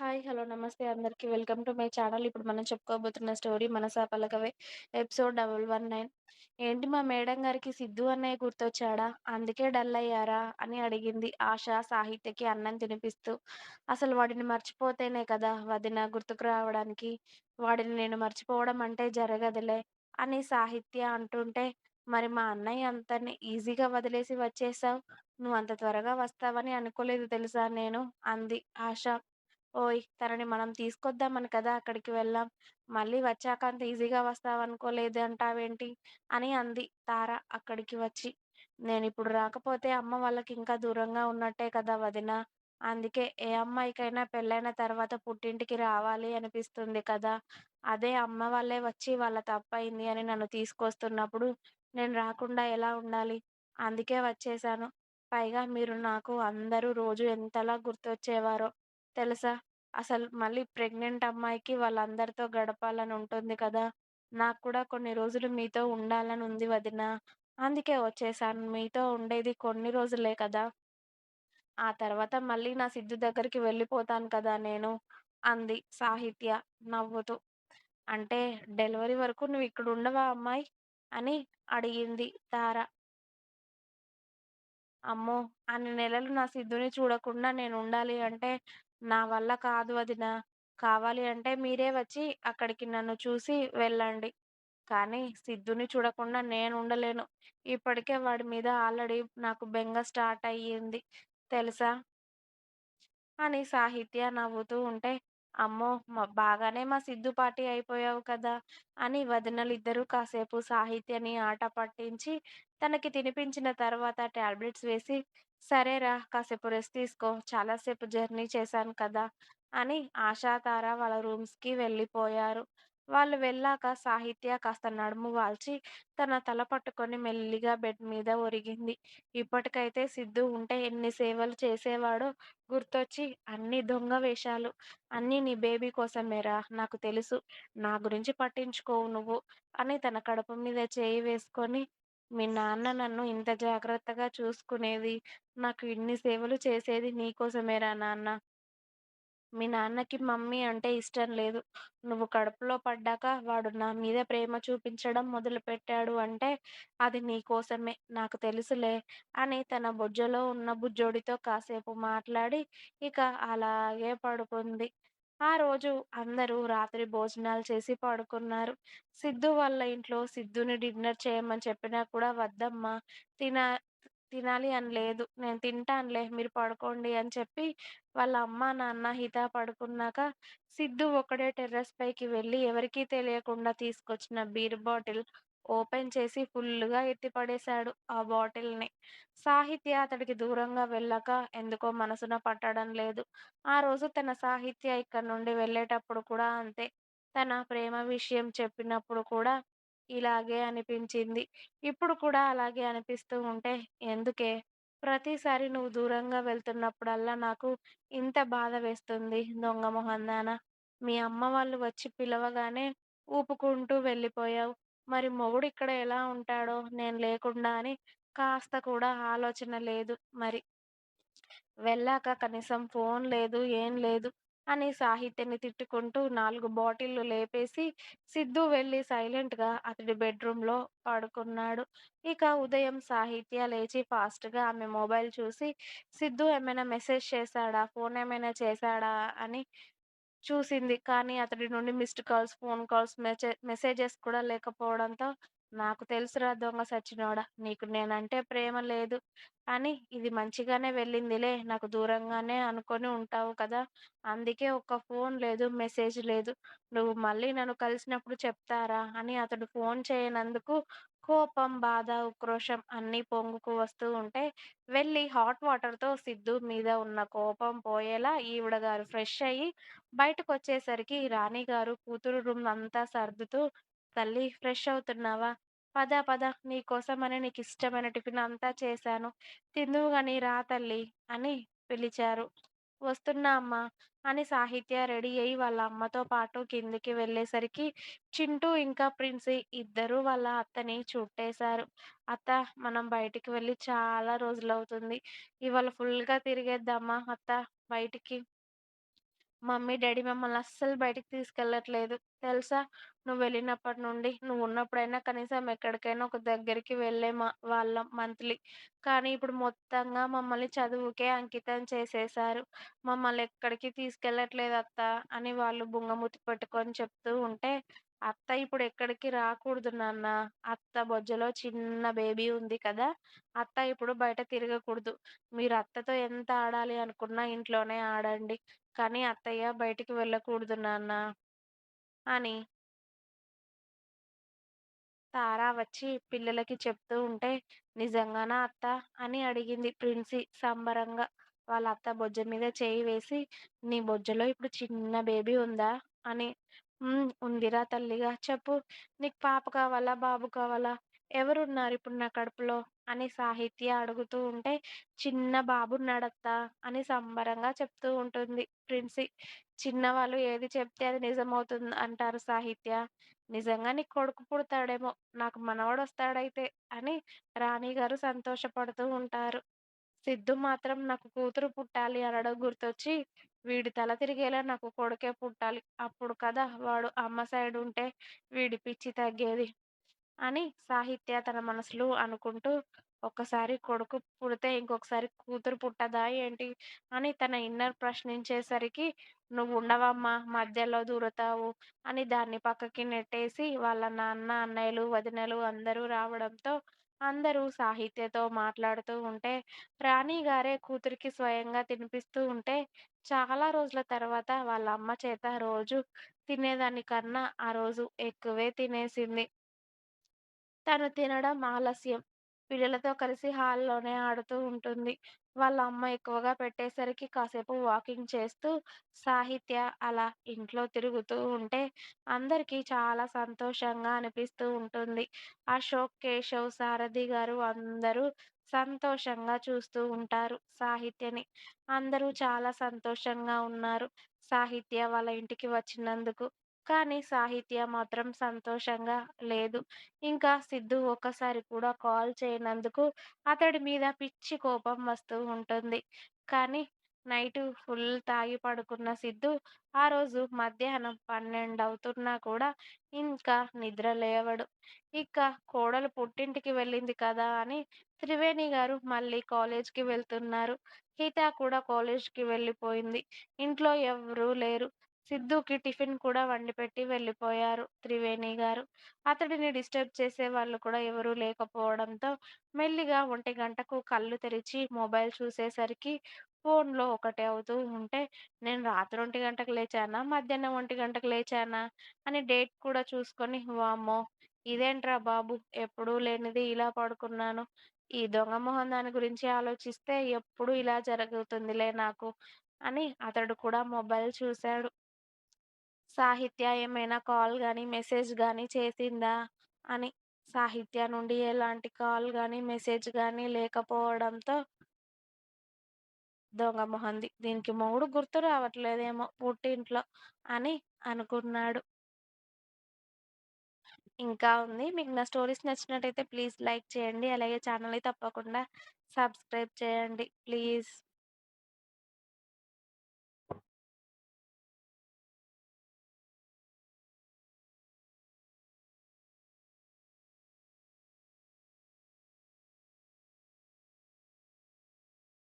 Hi. Hello. నమస్తే అందరికి. Welcome to my channel. ఇప్పుడు మనం చెప్పుకోబోతున్న స్టోరీ 'మనసా పలకవే' ఎపిసోడ్ 119. ఏంటి మా మేడం గారికి సిద్ధు అన్నయ్య గుర్తొచ్చాడా? అందుకే డల్ అయ్యారా? అని అడిగింది ఆశ సాహిత్యకి అన్నం తినిపిస్తూ. అసలు వాడిని మర్చిపోతేనే కదా వదిన గుర్తుకు రావడానికి. వాడిని నేను మర్చిపోవడం అంటే జరగదులే అని సాహిత్య అంటుంటే, మరి మా అన్నయ్య అంతని ఈజీగా వదిలేసి వచ్చేసావు. నువ్వు అంత త్వరగా వస్తావని అనుకోలేదు తెలుసా నేను అంది ఆశ. ఓయ్! తనని మనం తీసుకొద్దామని కదా అక్కడికి వెళ్ళాం. మళ్ళీ వచ్చాక అంత ఈజీగా వస్తావనుకోలేదు అంటావేంటి? అని అంది తార అక్కడికి వచ్చి. నేనిప్పుడు రాకపోతే అమ్మ వాళ్ళకింకా దూరంగా ఉన్నట్టే కదా వదినా! అందుకే ఏ అమ్మాయికైనా పెళ్ళైన తర్వాత పుట్టింటికి రావాలి అనిపిస్తుంది కదా! అదే అమ్మ వాళ్ళే వచ్చి వాళ్ళ తప్పయింది అని నన్ను తీసుకొస్తున్నప్పుడు నేను రాకుండా ఎలా ఉండాలి? అందుకే వచ్చేశాను. పైగా మీరు నాకు అందరూ రోజు ఎంతలా గుర్తొచ్చేవారో తెలుసా? అసలు మళ్ళీ ప్రెగ్నెంట్ అమ్మాయికి వాళ్ళందరితో గడపాలని ఉంటుంది కదా! నాకు కూడా కొన్ని రోజులు మీతో ఉండాలని ఉంది వదినా. అందుకే వచ్చేసాను. మీతో ఉండేది కొన్ని రోజులే కదా! ఆ తర్వాత మళ్ళీ నా సిద్ధు దగ్గరికి వెళ్ళిపోతాను కదా నేను అంది సాహిత్య నవ్వుతూ. అంటే డెలివరీ వరకు నువ్విక్కడుండవా అమ్మాయ్? అని అడిగింది తార. అమ్మో! అన్ని నెలలు నా సిద్ధుని చూడకుండా నేనుండాలి అంటే, నా వల్ల కాదు వదినా. కావాలి అంటే మీరే వచ్చి అక్కడికి నన్ను చూసి వెళ్ళండి. కానీ సిద్ధుని చూడకుండా నేనుండలేను. ఇప్పటికే వాడి మీద ఆల్రెడీ నాకు బెంగ స్టార్ట్ తెలుసా? అని సాహిత్య నవ్వుతూ ఉంటే, అమ్మో! బాగానే మా సిద్ధు పార్టీ అయిపోయావు కదా! అని వదినలిద్దరూ కాసేపు సాహిత్యని ఆట పట్టించి, తనకి తినిపించిన తర్వాత టాబ్లెట్స్ వేసి, సరేరా కాసేపు రెస్ట్ తీసుకో. చాలా సేపు జర్నీ చేశాను కదా! అని ఆశా, తార వాళ్ళ రూమ్స్‌కి వెళ్ళిపోయారు. వాళ్ళు వెళ్ళాక సాహిత్య కాస్త నడుము వాల్చి, తన తల పట్టుకొని మెల్లిగా బెడ్ మీద ఒరిగింది. ఇప్పటికైతే సిద్ధు ఉంటే ఎన్ని సేవలు చేసేవాడో గుర్తొచ్చి, అన్ని దొంగ వేషాలు. అన్నీ నీ బేబీ కోసమేరా! నాకు తెలుసు. నా గురించి పట్టించుకోవు నువ్వు అని తన కడుపు మీద చేయి వేసుకొని, మీ నాన్న నన్ను ఇంత జాగ్రత్తగా చూసుకునేది, నాకు ఇన్ని సేవలు చేసేది నీకోసమేరా నాన్న. మీ నాన్నకి మమ్మీ అంటే ఇష్టం లేదు. నువ్వు కడుపులో పడ్డాక వాడు నా మీద ప్రేమ చూపించడం మొదలుపెట్టాడు అంటే అది నీకోసమే. నాకు తెలుసులే అని తన బొజ్జలో ఉన్న బుజ్జోడితో కాసేపు మాట్లాడి ఇక అలాగే పడుకుంది. ఆ రోజు అందరూ రాత్రి భోజనాలు చేసి పడుకున్నారు. సిద్ధు వాళ్ళ ఇంట్లో సిద్ధుని డిన్నర్ చేయమని చెప్పినా కూడా వద్దమ్మా తిన తినాలి అని లేదు. నేను తింటానులే మీరు పడుకోండి అని చెప్పి వాళ్ళ అమ్మ, నాన్న హిత పడుకున్నాక సిద్ధు ఒక్కడే టెర్రస్ పైకి వెళ్ళి ఎవరికీ తెలియకుండా తీసుకొచ్చిన బీర్ బాటిల్ ఓపెన్ చేసి ఫుల్లుగా ఎత్తి పడేశాడు ఆ బాటిల్‌ని. సాహిత్య అతడికి దూరంగా వెళ్ళాక ఎందుకో మనసున పట్టడం లేదు. ఆ రోజు తన సాహిత్య ఇక్కడి నుండి వెళ్ళేటప్పుడు కూడా అంతే. తన ప్రేమ విషయం చెప్పినప్పుడు కూడా ఇలాగే అనిపించింది. ఇప్పుడు కూడా అలాగే అనిపిస్తూ ఉంటే ఎందుకే? ప్రతిసారి నువ్వు దూరంగా వెళ్తున్నప్పుడల్లా నాకు ఇంత బాధ వేస్తుంది దొంగ మొహందాన. మీ అమ్మ వాళ్ళు వచ్చి పిలవగానే ఊపుకుంటూ వెళ్ళిపోయావు. మరి మొగుడు ఇక్కడ ఎలా ఉంటాడో నేను లేకుండా అని కాస్త కూడా ఆలోచన లేదు మరి. వెళ్ళాక కనీసం ఫోన్ లేదు, ఏం లేదు అని సాహిత్యని తిట్టుకుంటూ 4 బాటిల్లు లేపేసి సిద్ధు వెళ్ళి సైలెంట్‌గా అతడి బెడ్‌రూమ్‌లో పడుకున్నాడు. ఇక ఉదయం సాహిత్య లేచి ఫాస్ట్‌గా ఆమె మొబైల్ చూసి సిద్ధు ఏమైనా మెసేజ్ చేశాడా? ఫోన్ ఏమైనా చేశాడా? అని చూసింది. కానీ అతడి నుండి missed calls, phone calls, messages కూడా లేకపోవడంతో, నాకు తెలుసురా దొంగ సచ్చినోడా! నీకు నేనంటే ప్రేమ లేదు అని ఇది మంచిగానే వెళ్ళిందిలే. నాకు దూరంగానే అనుకోని ఉంటావు కదా! అందుకే ఒక్క ఫోన్ లేదు, మెసేజ్ లేదు. నువ్వు మళ్ళీ నన్ను కలిసినప్పుడు చెప్తారా? అని అతడు ఫోన్ చేయనందుకు కోపం, బాధ, ఉక్రోషం అన్నీ పొంగుకు వస్తూ ఉంటే, వెళ్ళి హాట్ వాటర్‌తో సిద్ధు మీద ఉన్న కోపం పోయేలా ఈవిడ గారు ఫ్రెష్ అయ్యి బయటకొచ్చేసరికి రాణిగారు కూతురు రూమ్ అంతా సర్దుతూ, "తల్లి ఫ్రెష్ అవుతున్నావా? పద పద నీకోసమని నీకిష్టమైన టిఫిన్ అంతా చేశాను. తిందువు గాని రా తల్లి" అని పిలిచారు. "వస్తున్నా అమ్మా" అని సాహిత్య రెడీ అయ్యి వాళ్ళ అమ్మతో పాటు కిందికి వెళ్ళేసరికి చింటూ ఇంకా ప్రిన్సీ ఇద్దరూ వాళ్ళ అత్తని చుట్టేశారు. "అత్త మనం బయటికి వెళ్ళి చాలా రోజులవుతుంది. ఇవాళ ఫుల్‌గా తిరిగేద్దామా అత్త బయటికి" మమ్మీ, డ్యాడీ మమ్మల్ని అస్సలు బయటికి తీసుకెళ్ళట్లేదు. తెలుసా? నువ్వెళ్ళినప్పటి నుండి, నువ్వున్నప్పుడైనా కనీసం ఎక్కడికైనా ఒక దగ్గరికి వెళ్ళే వాళ్ళం మంత్లీ. కానీ ఇప్పుడు మొత్తంగా మమ్మల్ని చదువుకే అంకితం చేసేశారు. మమ్మల్ని ఎక్కడికి తీసుకెళ్ళట్లేదు అత్త అని వాళ్ళు బుంగమూతి పెట్టుకొని చెప్తూ ఉంటే, అత్త ఇప్పుడు ఎక్కడికి రాకూడదు నాన్న. అత్త బొజ్జలో చిన్న బేబీ ఉంది కదా! అత్త ఇప్పుడు బయట తిరగకూడదు. మీరు అత్తతో ఎంత ఆడాలి అనుకున్నా ఇంట్లోనే ఆడండి. కానీ అత్తయ్య బయటికి వెళ్ళకూడదు నాన్న అని తార వచ్చి పిల్లలకి చెప్తూ ఉంటే, "నిజంగానా అత్తా?" అని అడిగింది ప్రిన్సీ సంబరంగా. వాళ్ళ అత్త బొజ్జ మీద చేయి వేసి, "నీ బొజ్జలో ఇప్పుడు చిన్న బేబీ ఉందా?" అని. "హ్మ్. ఉందిరా తల్లిగా. చెప్పు. నీకు పాప కావాలా? బాబు కావాలా? ఎవరున్నారిప్పుడు నా కడుపులో?" అని సాహిత్య అడుగుతూ ఉంటే, "చిన్న బాబున్నాడత్తా" అని సంబరంగా చెప్తూ ఉంటుంది ప్రిన్సీ. చిన్నవాళ్ళు ఏది చెప్తే అది నిజమవుతుంది అంటారు సాహిత్య. నిజంగా నీకు కొడుకు పుడతాడేమో! నాకు మనవడొస్తాడైతే అని రాణి గారు సంతోషపడుతూ ఉంటారు. సిద్ధు మాత్రం నాకు కూతురు పుట్టాలి అనడం గుర్తొచ్చి, వీడి తల తిరిగేలా నాకు కొడుకే పుట్టాలి. అప్పుడు కదా వాడు అమ్మ సైడ్ ఉంటే వీడి పిచ్చి తగ్గేది. అని సాహిత్య తన మనసులో అనుకుంటూ, ఒక్కసారి కొడుకు పుడితే ఇంకొకసారి కూతురు పుట్టదా ఏంటి? అని తన ఇన్నర్ ప్రశ్నించేసరికి, "నువ్వుండవమ్మా, మధ్యలో దూరతావు" అని దాన్ని పక్కకి నెట్టేసి, వాళ్ళ నాన్న, అన్నయ్యలు, వదినలు అందరూ రావడంతో, అందరూ సాహిత్యతో మాట్లాడుతూ ఉంటే, రాణి గారే కూతురికి స్వయంగా తినిపిస్తూ ఉంటే, చాలా రోజుల తర్వాత వాళ్ళ అమ్మ చేత రోజు తినేదాని కన్నా ఆ రోజు ఎక్కువే తినేసింది. తను తినడం ఆలస్యం. పిల్లలతో కలిసి హాల్‌లోనే ఆడుతూ ఉంటుంది. వాళ్ళ అమ్మ ఎక్కువగా పెట్టేసరికి కాసేపు వాకింగ్ చేస్తూ, సాహిత్య అలా ఇంట్లో తిరుగుతూ ఉంటే, అందరికీ చాలా సంతోషంగా అనిపిస్తూ ఉంటుంది. అశోక్, కేశవ్, సారథి గారు అందరూ సంతోషంగా చూస్తూ ఉంటారు సాహిత్యని. అందరూ చాలా సంతోషంగా ఉన్నారు సాహిత్య వాళ్ళ ఇంటికి వచ్చినందుకు. కానీ సాహిత్య మాత్రం సంతోషంగా లేదు. ఇంకా సిద్ధు ఒక్కసారి కూడా కాల్ చేయనందుకు అతడి మీద పిచ్చి కోపం వస్తూ ఉంటుంది. కానీ నైటు ఫుల్ తాగి పడుకున్న సిద్ధు ఆ రోజు మధ్యాహ్నం 12 అవుతున్నా కూడా ఇంకా నిద్ర లేవడు. ఇక కోడలు పుట్టింటికి వెళ్ళింది కదా అని త్రివేణి గారు మళ్ళీ కాలేజ్‌కి వెళ్తున్నారు. హిత కూడా కాలేజ్‌కి వెళ్ళిపోయింది. ఇంట్లో ఎవ్వరూ లేరు. సిద్ధుకి టిఫిన్ కూడా వండిపెట్టి వెళ్ళిపోయారు త్రివేణి గారు. అతడిని డిస్టర్బ్ చేసేవాళ్ళు కూడా ఎవరూ లేకపోవడంతో, మెల్లిగా 1 గంటకు కళ్ళు తెరిచి మొబైల్ చూసేసరికి ఫోన్‌లో ఒకటే అవుతూ ఉంటే, నేను రాత్రి 1 గంటకు లేచానా? మధ్యాహ్నం 1 గంటకు లేచానా? అని డేట్ కూడా చూసుకొని, వామ్మో! ఇదేంట్రా బాబు! ఎప్పుడూ లేనిది ఇలా పడుకున్నాను. ఈ దొంగ మొహం దాని గురించి ఆలోచిస్తే ఎప్పుడూ ఇలా జరుగుతుందిలే నాకు అని అతడు కూడా మొబైల్ చూశాడు. సాహిత్య ఏమైనా కాల్ గాని, మెసేజ్ గాని చేసిందా అని. సాహిత్య నుండి ఎలాంటి కాల్ గాని, మెసేజ్ గాని లేకపోవడంతో దొంగ మొహంది. దీనికి మొగుడు గుర్తు రావట్లేదేమో పుట్టింట్లో అని అనుకున్నాడు. ఇంకా ఉంది. మీకు నా స్టోరీస్ నచ్చినట్టయితే ప్లీజ్ లైక్ చేయండి. అలాగే ఛానెల్‌ని తప్పకుండా సబ్స్క్రైబ్ చేయండి. ప్లీజ్.